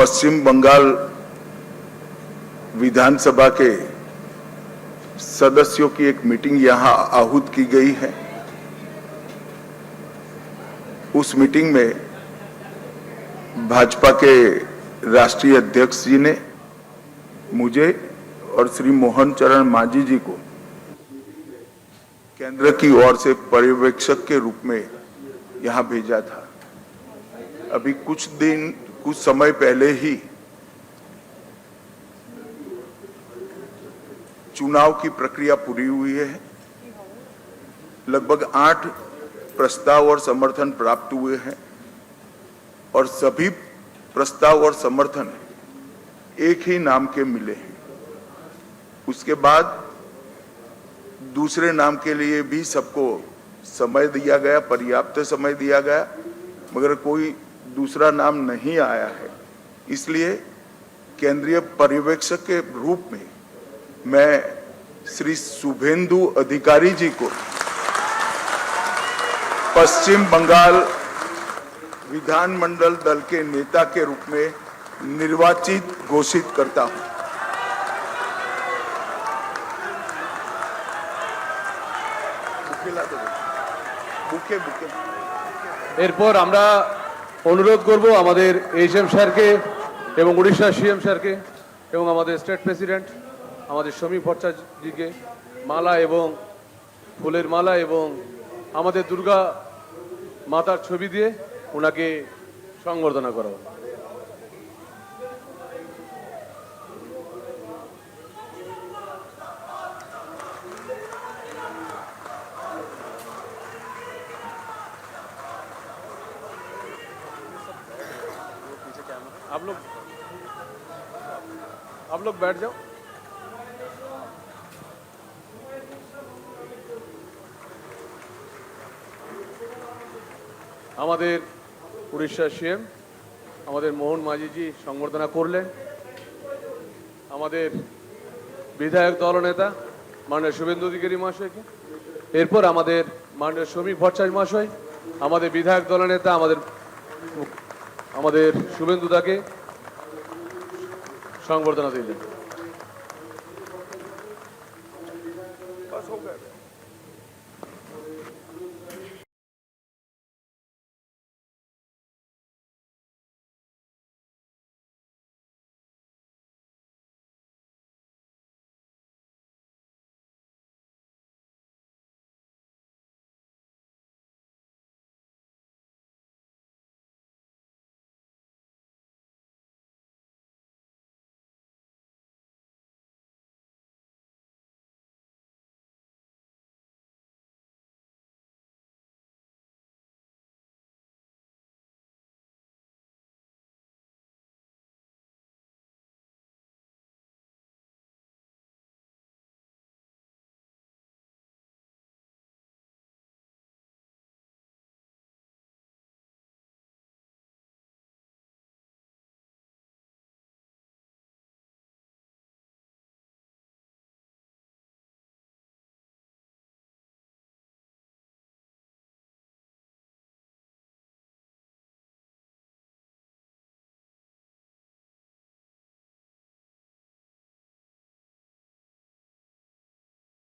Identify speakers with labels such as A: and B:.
A: पश्चिम बंगाल विधानसभा के सदस्यों की एक मीटिंग यहां आहूत की गई है। उस मीटिंग में भाजपा के राष्ट्रीय अध्यक्ष जी ने मुझे और श्री मोहन चरण मांझी जी को केंद्र की ओर से पर्यवेक्षक के रूप में यहां भेजा था। अभी कुछ समय पहले ही चुनाव की प्रक्रिया पूरी हुई है। लगभग 8 प्रस्ताव और समर्थन प्राप्त हुए हैं और सभी प्रस्ताव और समर्थन एक ही नाम के मिले हैं। उसके बाद दूसरे नाम के लिए भी सबको समय दिया गया, पर्याप्त समय दिया गया, मगर कोई दूसरा नाम नहीं आया है। इसलिए केंद्रीय पर्यवेक्षक के रूप में मैं श्री शुभेंदु अधिकारी जी को पश्चिम बंगाल विधानमंडल दल के नेता के रूप में निर्वाचित घोषित करता हूं।
B: এরপর আমরা অনুরোধ করব আমাদের এইচএম স্যারকে এবং উড়িষ্যা সিএম স্যারকে এবং আমাদের স্টেট প্রেসিডেন্ট আমাদের সমীপ ভট্টাচার্যজিকে মালা এবং ফুলের মালা এবং আমাদের দুর্গা মাতার ছবি দিয়ে ওনাকে সংবর্ধনা করা হবে। आप लोग बैठ जाओ। আমাদের উড়িষ্যা সিএম আমাদের মোহন মাঝিজি সংবর্ধনা করলেন। আমাদের বিধায়ক দলনেতা মাননীয় শুভেন্দু অধিকারী মহাশয়কে, এরপর আমাদের মাননীয় সমীপ ভট্টাচার্য মহাশয় আমাদের বিধায়ক দলনেতা আমাদের শুভেন্দু দাকে সংবর্ধনা দিলেন।